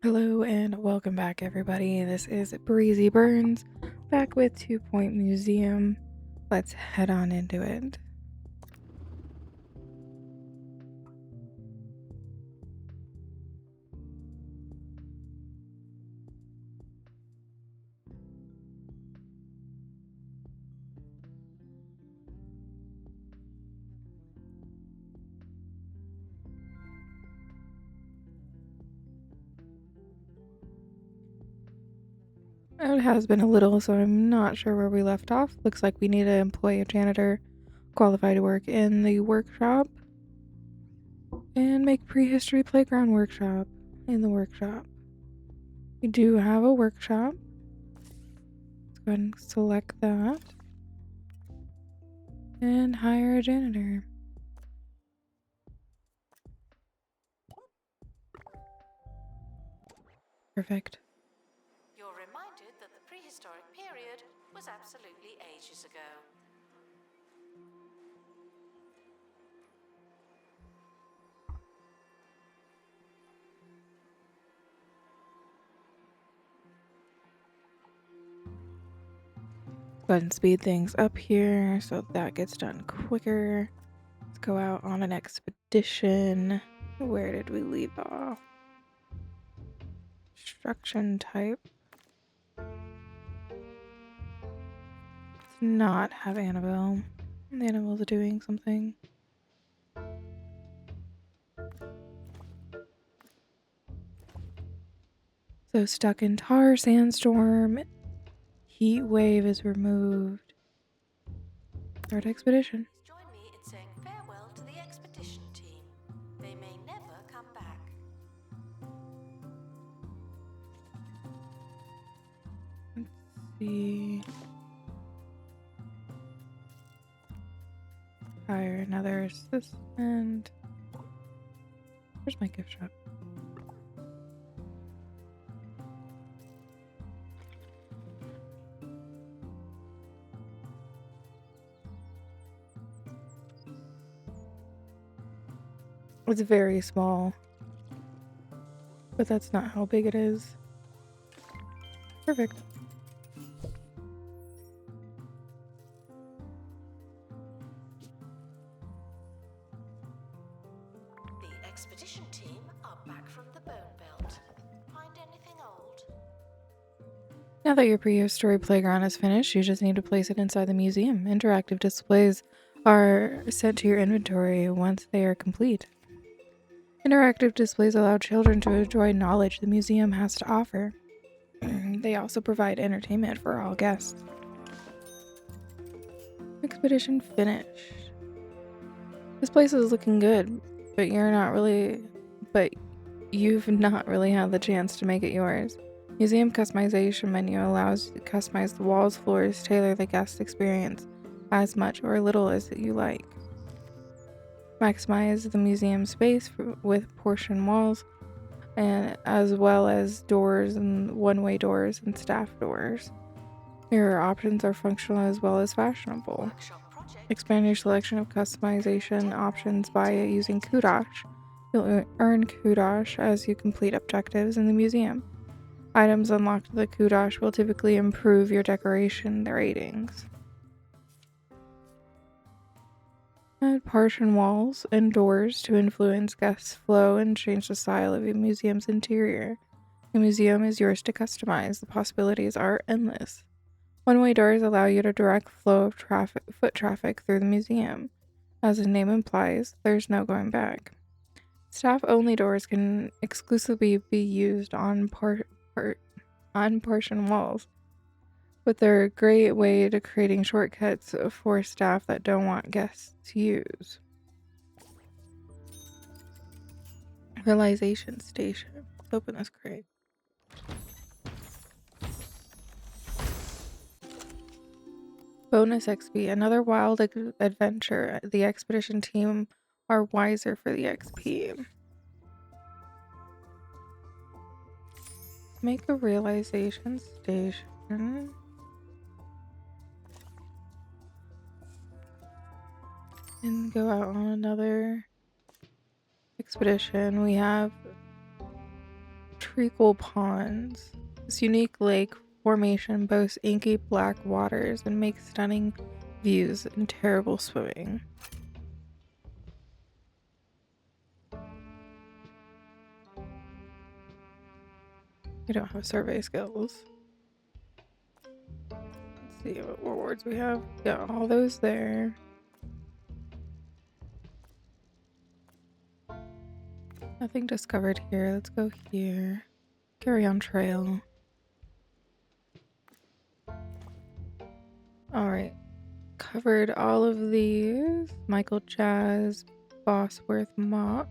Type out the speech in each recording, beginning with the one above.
Hello and welcome back, everybody. This is Breezy Burns back with 2 Point Museum. Let's head on into it. It has been a little, so I'm not sure where we left off. Looks like we need to employ a janitor qualified to work in the workshop and make prehistory playground workshop in the workshop. We do have a workshop. Let's go ahead and select that and hire a janitor. Perfect. You're reminded that the prehistoric period was absolutely ages ago. Go ahead and speed things up here so that gets done quicker. Let's go out on an expedition. Where did we leave off? Construction type. Let's not have Annabelle. Annabelle's doing something. So stuck in tar sandstorm. Heat wave is removed. Start expedition. Join me in saying farewell to the expedition team. They may never come back. Let's see. Hire another assistant. Where's my gift shop? It's very small, but that's not how big it is. Perfect. The expedition team are back from the Bone Belt. Find anything old? Now that your prehistory playground is finished, you just need to place it inside the museum. Interactive displays are sent to your inventory once they are complete. Interactive displays allow children to enjoy knowledge the museum has to offer. They also provide entertainment for all guests. Expedition finished. This place is looking good, but you've not really had the chance to make it yours. Museum customization menu allows you to customize the walls, floors, tailor the guest experience as much or little as you like. Maximize the museum space with portion walls, and as well as doors and one-way doors and staff doors. Your options are functional as well as fashionable. Workshop project. Expand your selection of customization options by using Kudosh. You'll earn Kudosh as you complete objectives in the museum. Items unlocked with the Kudosh will typically improve your decoration ratings. Add partition walls and doors to influence guest flow and change the style of your museum's interior. The museum is yours to customize. The possibilities are endless. One-way doors allow you to direct flow of foot traffic through the museum. As the name implies, there's no going back. Staff-only doors can exclusively be used on portion walls, but they're a great way to creating shortcuts for staff that don't want guests to use. Realization station. Let's open this crate. Bonus XP. Another wild adventure. The expedition team are wiser for the XP. Make a realization station. And go out on another expedition. We have Treacle Ponds. This unique lake formation boasts inky black waters and makes stunning views and terrible swimming. We don't have survey skills. Let's see what rewards we have. Got all those there. Nothing discovered here. Let's go here. Carry on trail. Alright. Covered all of these. Michael Jazz, Bosworth Mott.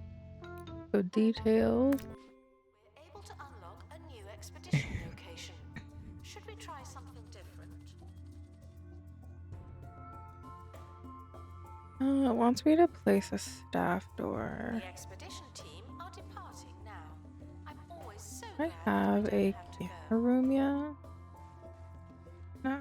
So detailed. We're able to unlock a new expedition location. Should we try something different? It wants me to place a staff door. The expedition team are departing now. I'm always so I glad have that a we don't have to camera go. room yet? No.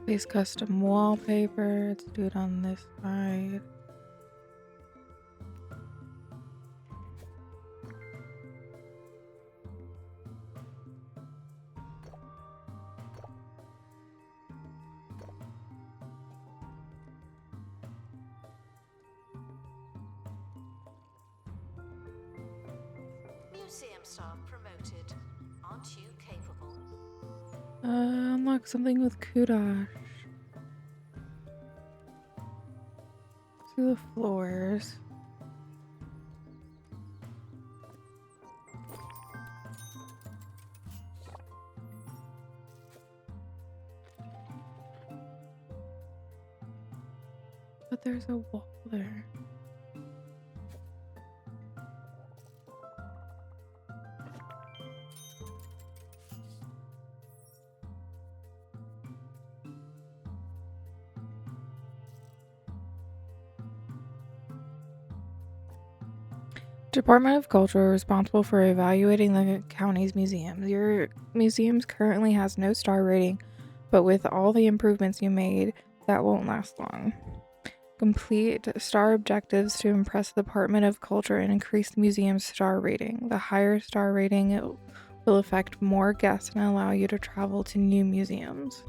Place custom wallpaper. Let's do it on this side. Museum staff promoted. Aren't you capable? Unlock something with Kudash. To the floors. But there's a wall there. Department of Culture responsible for evaluating the county's museums. Your museums currently has no star rating, but with all the improvements you made, that won't last long. Complete star objectives to impress the Department of Culture and increase the museum's star rating. The higher star rating it will affect more guests and allow you to travel to new museums.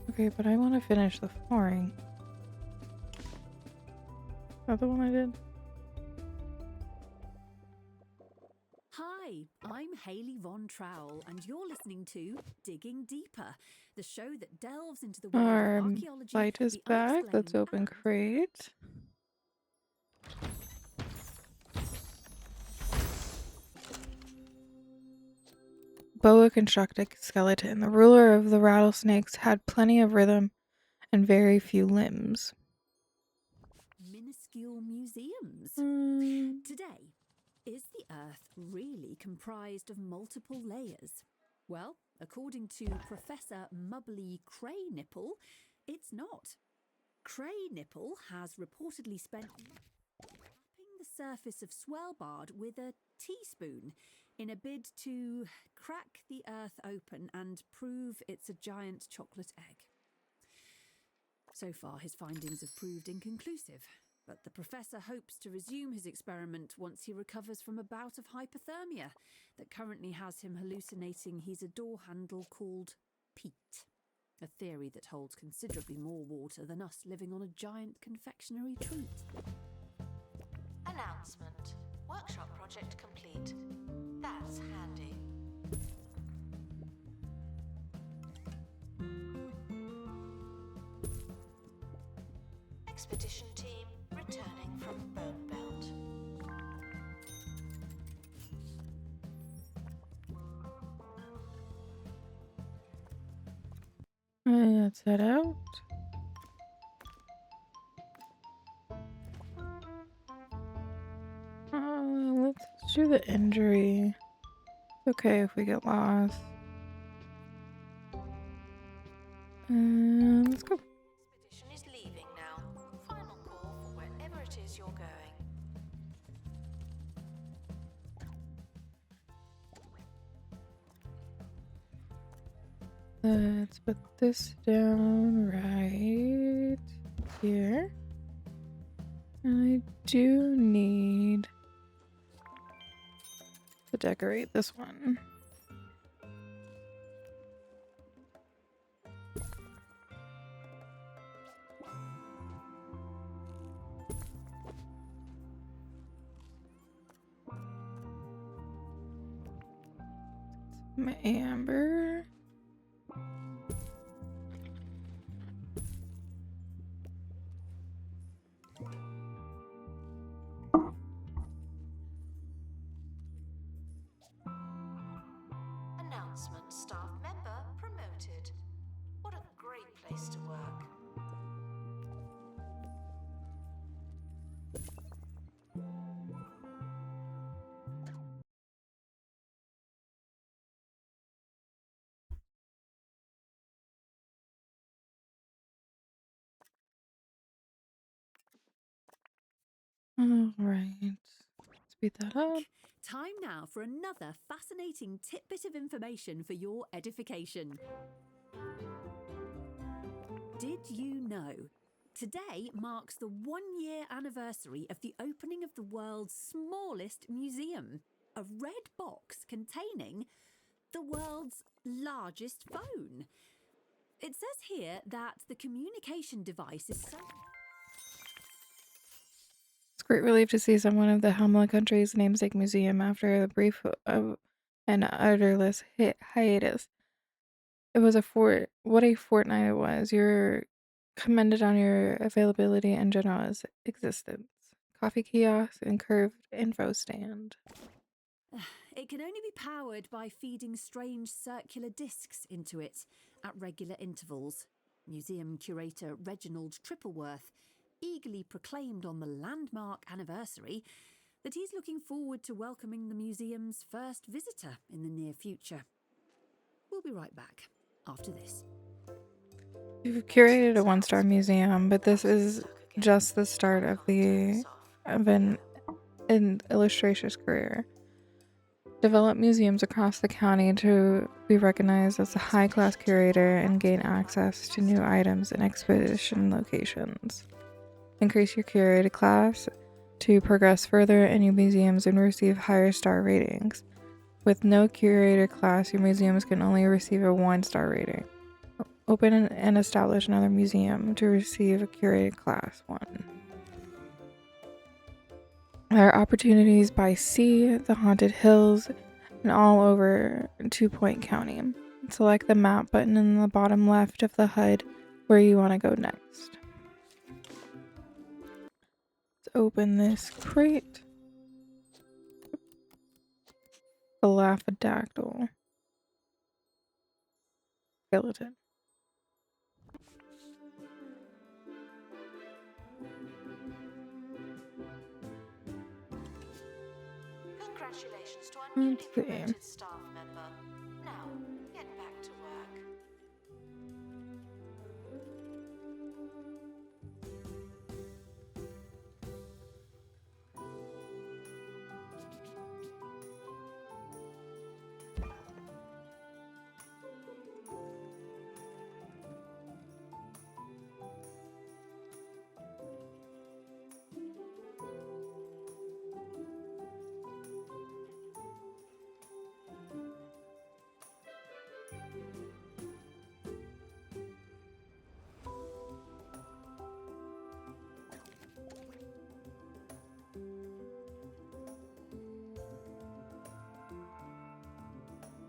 Okay, but I want to finish the flooring. Is that the one I did? Hi, I'm Hayley Von Trowell, and you're listening to Digging Deeper, the show that delves into the world Our of archaeology, light is the back. Let's unexplained, open and crate. Boa constructed skeleton. The ruler of the rattlesnakes had plenty of rhythm and very few limbs. minuscule museums. Today, is the Earth really comprised of multiple layers? Well, according to Professor Mubbly Craynipple, it's not. Craynipple has reportedly spent tapping the surface of Svalbard with a teaspoon in a bid to crack the Earth open and prove it's a giant chocolate egg. So far, his findings have proved inconclusive, but the professor hopes to resume his experiment once he recovers from a bout of hypothermia that currently has him hallucinating he's a door handle called Pete, a theory that holds considerably more water than us living on a giant confectionery treat. Announcement. Workshop project complete. That's handy. Expedition team returning from Bone Belt. Let's head out. Let's do the injury. It's okay if we get lost. Let's go. Expedition is leaving now. Final call for wherever it is you're going. Let's put this down right here. And I do need to decorate this one. My amber. Announcement: staff member promoted. What a great place to work. All right. Speed that up. Time now for another fascinating tidbit of information for your edification. Did you know? Today marks the 1-year anniversary of the opening of the world's smallest museum, a red box containing the world's largest phone. It says here that the communication device is so... It's a great relief to see someone of the Hamlet country's namesake museum after the brief and utterless hiatus. It was what a fortnight it was. You're commended on your availability and generous existence. Coffee kiosk and curved info stand. It can only be powered by feeding strange circular discs into it at regular intervals. Museum curator Reginald Trippleworth eagerly proclaimed on the landmark anniversary that he's looking forward to welcoming the museum's first visitor in the near future. We'll be right back after this. You've curated a one-star museum, but this is just the start of an illustrator's career. Develop museums across the county to be recognized as a high-class curator and gain access to new items and expedition locations. Increase your curated class to progress further in your museums and receive higher star ratings. With no curator class, your museums can only receive a 1-star rating. Open and establish another museum to receive a curated class 1. There are opportunities by sea, the haunted hills, and all over 2-Point County. Select the map button in the bottom left of the HUD where you want to go next. Let's open this crate. The Laphadactyl skeleton. Congratulations to our newly Let's see. promoted staff member. Now, get back to work.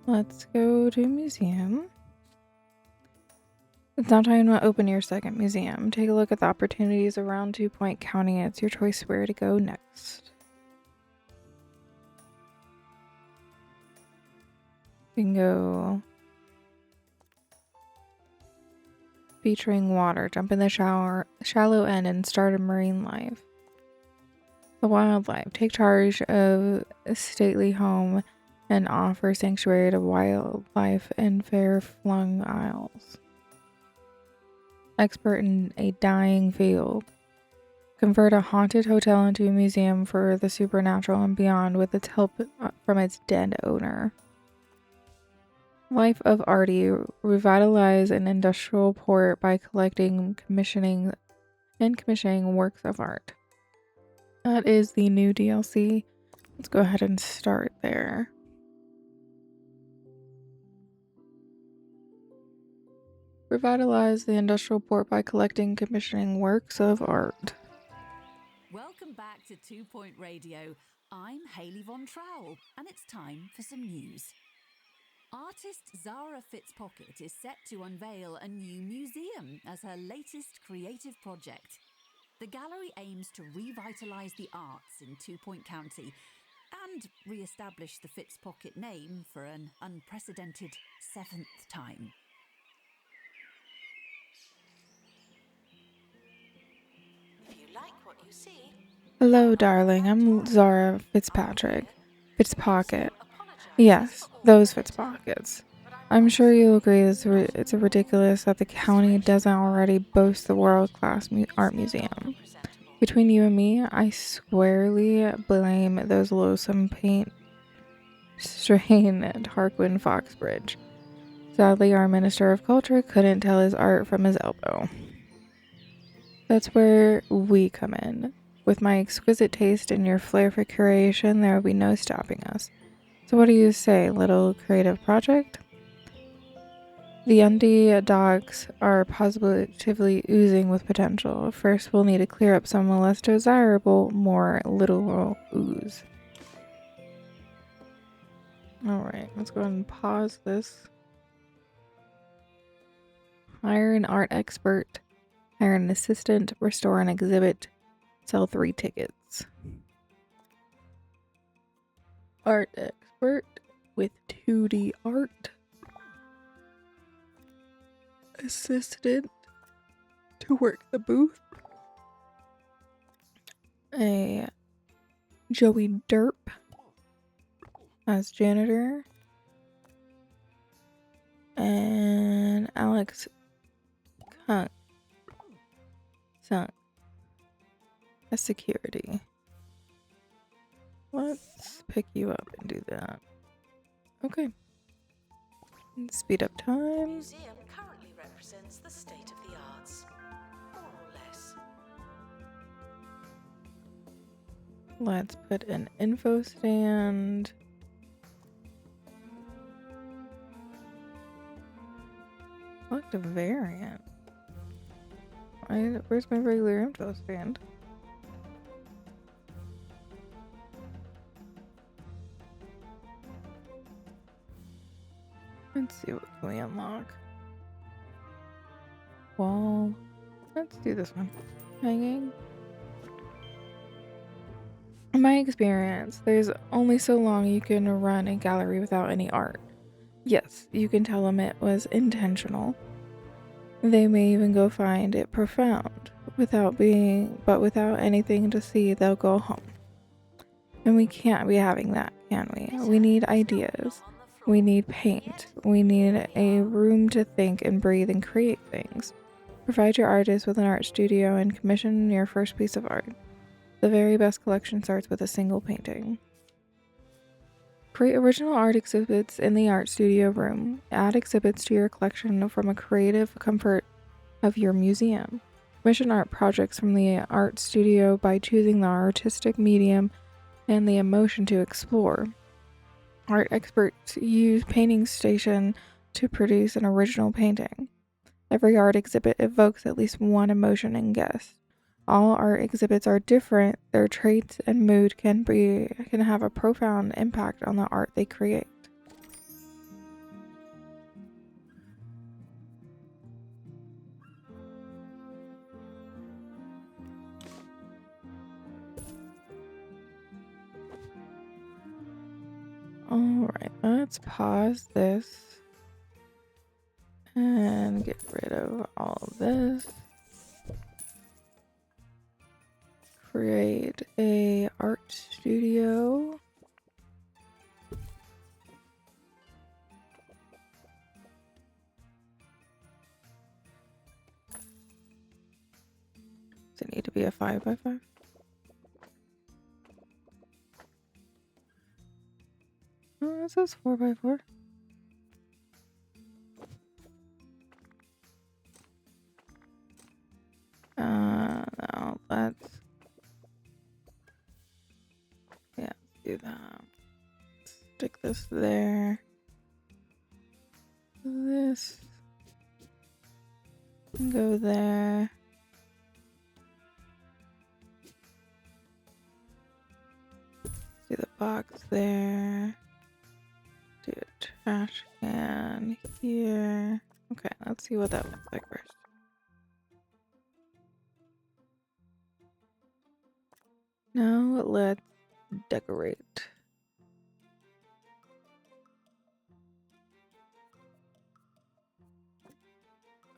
Let's go to museum. It's now time to open your second museum. Take a look at the opportunities around 2-Point County. It's your choice where to go next. You can go featuring water, jump in the shallow end and start a marine life. The wildlife, take charge of a stately home and offer sanctuary to wildlife in fair-flung isles. expert in a dying field. Convert a haunted hotel into a museum for the supernatural and beyond with its help from its dead owner. Life of Artie. Revitalize an industrial port by collecting, commissioning works of art. That is the new DLC. Let's go ahead and start there. Revitalize the industrial port by collecting, commissioning works of art. Welcome back to 2 Point Radio. I'm Hayley Von Trowell, and it's time for some news. Artist Zara Fitzpocket is set to unveil a new museum as her latest creative project. The gallery aims to revitalise the arts in 2 Point County and re-establish the Fitzpocket name for an unprecedented 7th time. If you like what you see, Hello, darling. I'm Zara Fitzpocket. Yes, those Fitzpockets. I'm sure you'll agree it's ridiculous that the county doesn't already boast the world-class art museum. Between you and me, I squarely blame those loathsome paint strain Tarquin Foxbridge. Sadly, our Minister of Culture couldn't tell his art from his elbow. That's where we come in. With my exquisite taste and your flair for curation, there will be no stopping us. So what do you say, little creative project? The Undie docks are positively oozing with potential. First, we'll need to clear up some less desirable, more literal ooze. Alright, let's go ahead and pause this. Hire an art expert. Hire an assistant. Restore an exhibit. Sell 3 tickets. Art expert with 2D art. Assistant to work the booth. A Joey Derp as janitor. And Alex Sunk as security. Let's pick you up and do that. Okay. Speed up the time. museum currently represents the state of the arts, more or less. Let's put an info stand. What a variant. Where's my regular info stand? Let's see, what can we unlock? Wall. Let's do this one. Hanging. In my experience, there's only so long you can run a gallery without any art. Yes, you can tell them it was intentional. They may even go find it profound. Without anything to see, they'll go home. And we can't be having that, can we? We need ideas. We need paint. We need a room to think and breathe and create things. Provide your artist with an art studio and commission your first piece of art. The very best collection starts with a single painting. Create original art exhibits in the art studio room. Add exhibits to your collection from a creative comfort of your museum. Commission art projects from the art studio by choosing the artistic medium and the emotion to explore. Art experts use painting station to produce an original painting. Every art exhibit evokes at least one emotion in guests. All art exhibits are different. Their traits and mood can have a profound impact on the art they create. Alright, let's pause this and get rid of all of this. Create a art studio. Does it need to be a 5x5? Oh, it says 4x4. No, let's do that. Stick this there. This can go there. Do the box there. Do a trash can here. Okay, let's see what that looks like first. Now let's decorate.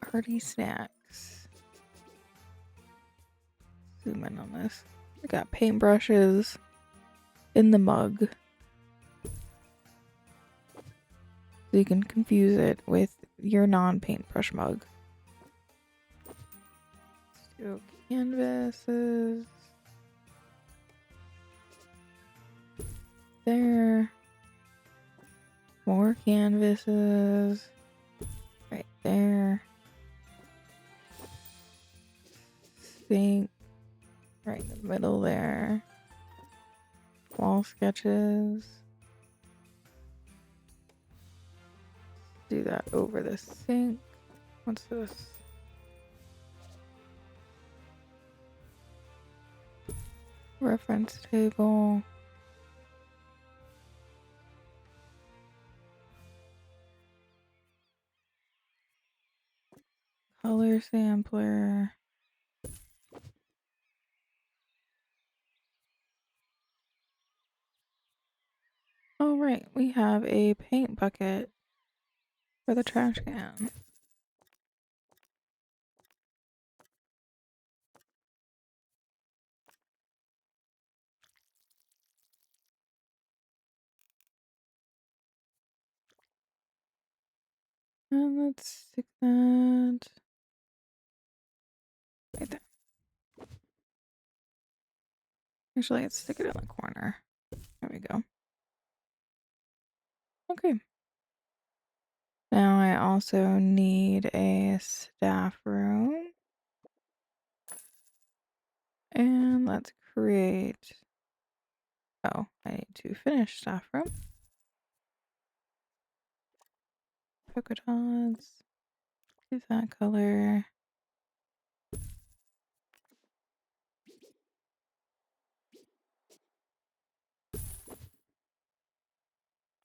Hearty snacks. Zoom in on this. We got paintbrushes in the mug. So you can confuse it with your non-paintbrush mug. Let's do canvases. There. More canvases. Right there. Sink. Right in the middle there. Wall sketches. Do that over the sink. What's this? Reference table. Color sampler. Oh, right. We have a paint bucket for the trash can. And let's stick that right there. Actually, let's stick it in the corner. There we go. Okay. Now I also need a staff room. And let's create... Oh, I need to finish staff room. Polka dots. Use that color.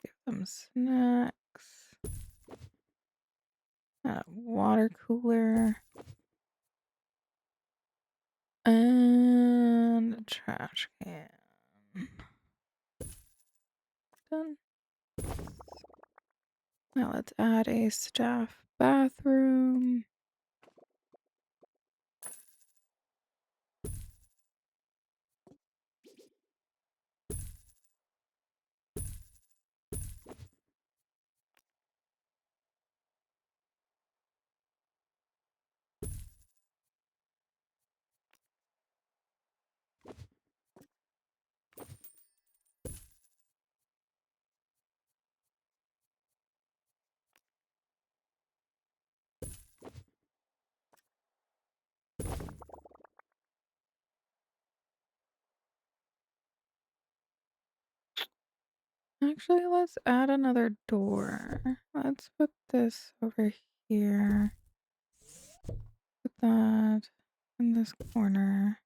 Give them snacks. A water cooler. And a trash can. Done. Now let's add a staff bathroom. Actually, let's add another door. Let's put this over here. Put that in this corner.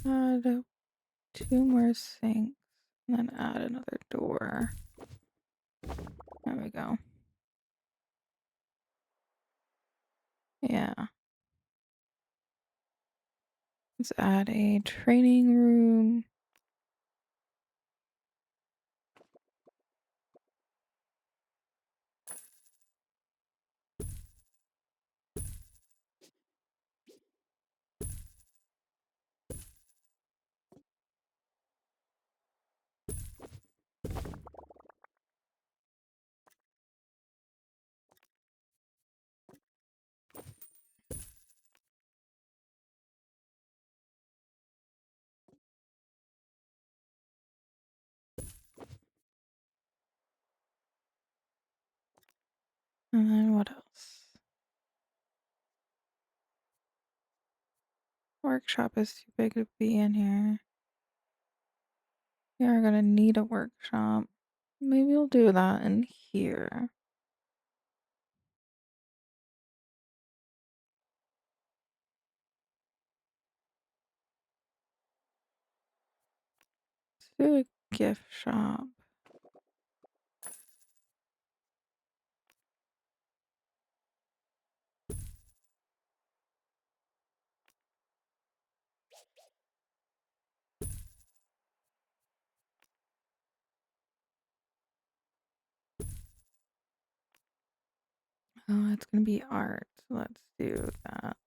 Add two more sinks. And then add another door. There we go. Yeah. Let's add a training room. And then what else? Workshop is too big to be in here. You're gonna need a workshop. Maybe we'll do that in here. Let's do a gift shop. Oh, it's gonna be art. Let's do that.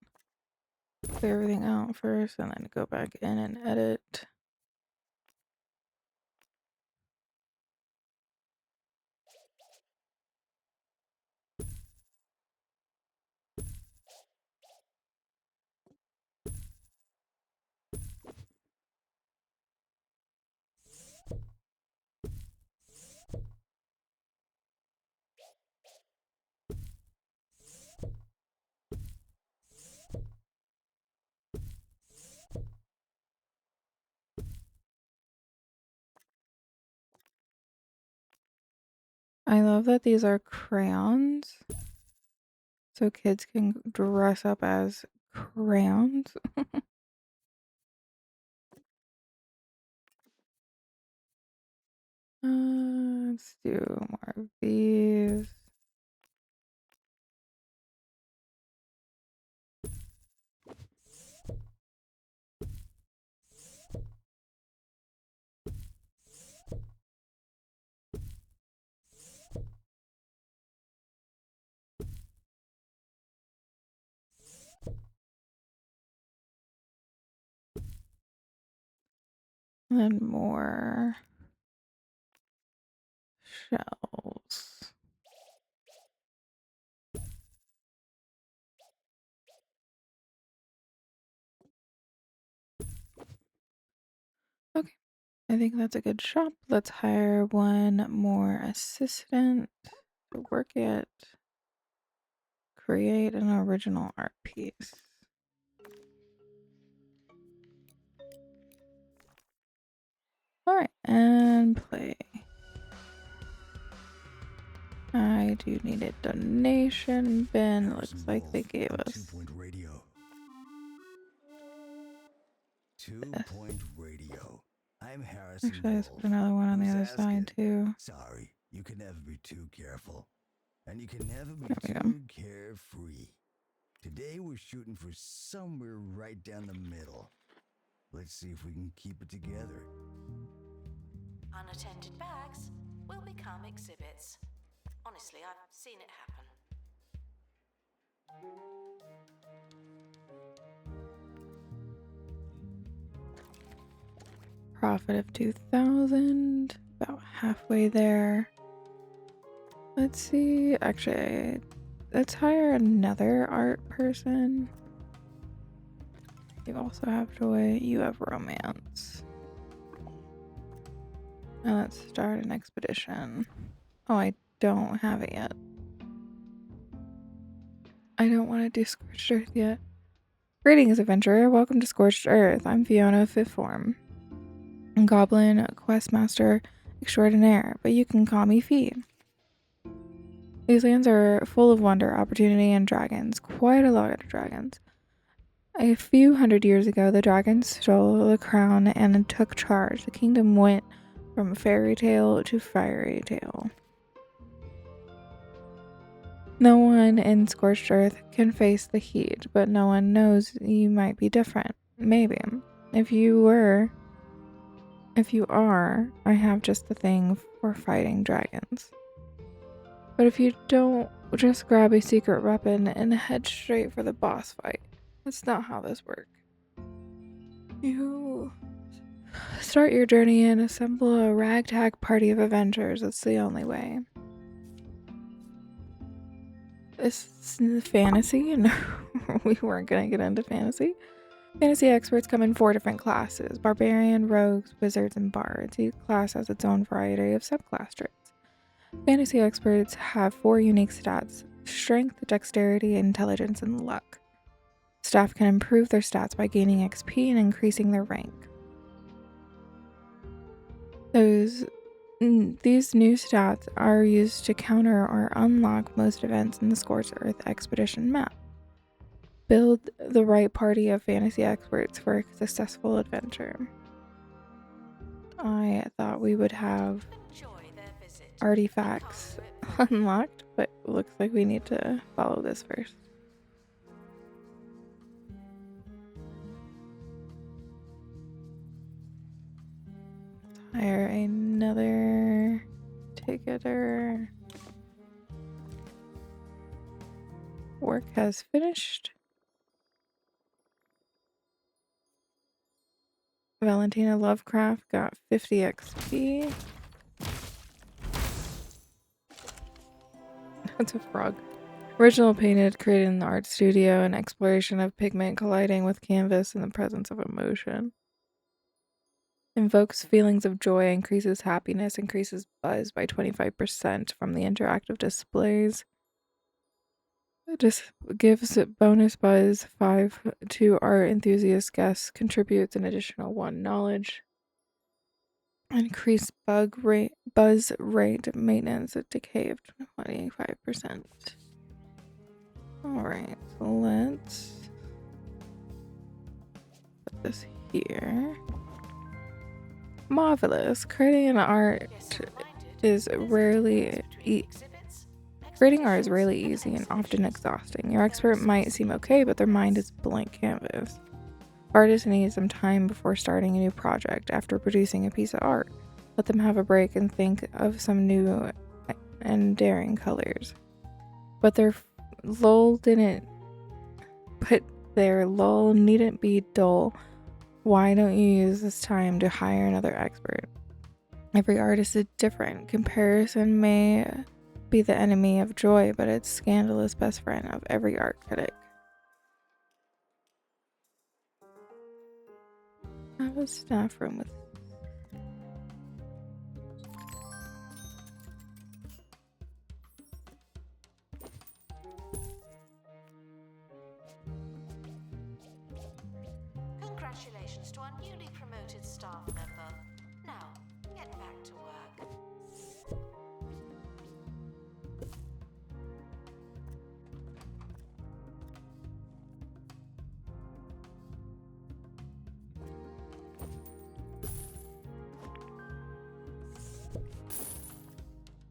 Clear everything out first and then go back in and edit. I love that these are crayons. So kids can dress up as crayons. Let's do more of these. And more shells. Okay, I think that's a good shop. Let's hire one more assistant to work it. Create an original art piece. Alright, and play. I do need a donation bin. Looks like they gave us Radio. this. Two-point radio. I'm Harrison Actually, let's Wolf. put another one on the Who's other asking? side too. Sorry, you can never be too careful. And you can never be There we go. too carefree. Today we're shooting for somewhere right down the middle. Let's see if we can keep it together. Unattended bags will become exhibits. Honestly, I've seen it happen. Profit of 2,000. About halfway there. Let's see. Actually, let's hire another art person. You also have joy. You have romance. Now let's start an expedition. Oh, I don't have it yet. I don't want to do Scorched Earth yet. Greetings, adventurer. Welcome to Scorched Earth. I'm Fiona, 5th form. Goblin Questmaster Extraordinaire, but you can call me Fee. These lands are full of wonder, opportunity, and dragons. Quite a lot of dragons. A few hundred years ago, the dragons stole the crown and took charge. The kingdom went from fairy tale to fairy tale. No one in Scorched Earth can face the heat, but no one knows you might be different. Maybe. If you are, I have just the thing for fighting dragons. But if you don't, just grab a secret weapon and head straight for the boss fight. That's not how this works. You start your journey and assemble a ragtag party of Avengers. That's the only way. This is fantasy, and we weren't gonna get into fantasy. Fantasy experts come in 4 different classes: barbarian, rogues, wizards, and bards. Each class has its own variety of subclass traits. Fantasy experts have 4 unique stats strength, dexterity, intelligence, and luck. Staff can improve their stats by gaining XP and increasing their rank. These new stats are used to counter or unlock most events in the Scorched Earth Expedition map. Build the right party of fantasy experts for a successful adventure. I thought we would have Enjoy their visit. artifacts unlocked, but looks like we need to follow this first. Hire another ticketer. Work has finished. Valentina Lovecraft got 50 XP. That's a frog. Original painted, created in the art studio, an exploration of pigment colliding with canvas in the presence of emotion. Invokes feelings of joy, increases happiness, increases buzz by 25% from the interactive displays. It just gives bonus buzz 5 to art enthusiast guests, contributes an additional 1 knowledge. Increased buzz rate maintenance at decay of 25%. Alright, so let's put this here. Marvelous. Creating art is rarely easy and often exhausting. Your expert might seem okay, but their mind is blank canvas. Artists need some time before starting a new project. After producing a piece of art, let them have a break and think of some new and daring colors. But their lull needn't be dull. Why don't you use this time to hire another expert? Every artist is different. Comparison may be the enemy of joy, but it's scandalous best friend of every art critic. I have a staff room with Congratulations to our newly promoted staff member. Now, get back to work.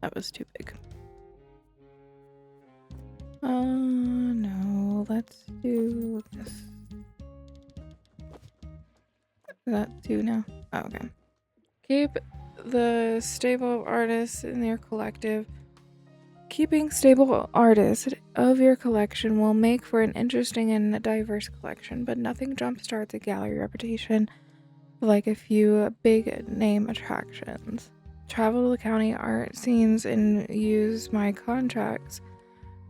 that was too big. No, let's do this. Is that 2 now? Oh, okay. Keep the stable of artists in your collective. Keeping stable artists of your collection will make for an interesting and diverse collection, but nothing jumpstarts a gallery reputation like a few big name attractions. Travel to the county art scenes and use my contracts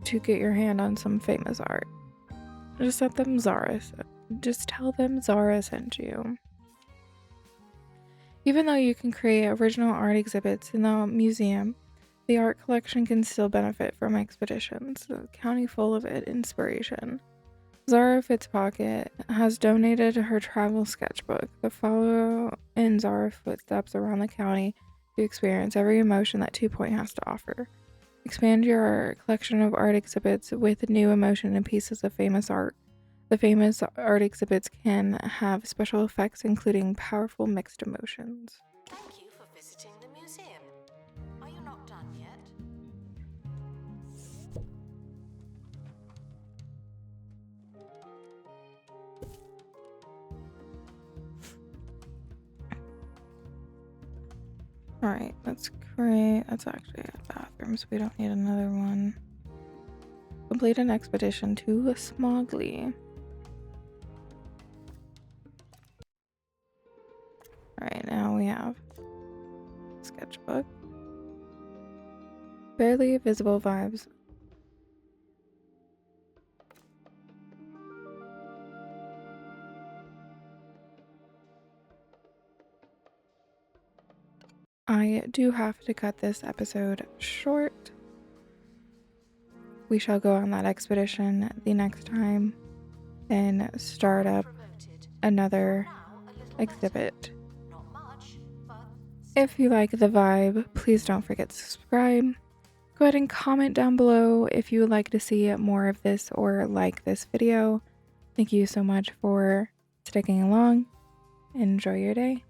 to get your hand on some famous art. Just tell them Zara sent you. Even though you can create original art exhibits in the museum, the art collection can still benefit from expeditions. The county full of inspiration. Zara Fitzpocket has donated her travel sketchbook. Follow in Zara's footsteps around the county to experience every emotion that 2 Point has to offer. Expand your collection of art exhibits with new emotion and pieces of famous art. The famous art exhibits can have special effects, including powerful mixed emotions. Thank you for visiting the museum. Are you not done yet? Alright, let's create. That's actually a bathroom, so we don't need another one. Complete an expedition to Smogley. Alright, now we have sketchbook. Barely visible vibes. I do have to cut this episode short. we shall go on that expedition the next time and start up Promoted. another Now a little exhibit. better. Not much, but If you like the vibe, please don't forget to subscribe. Go ahead and comment down below if you would like to see more of this or like this video. Thank you so much for sticking along. Enjoy your day.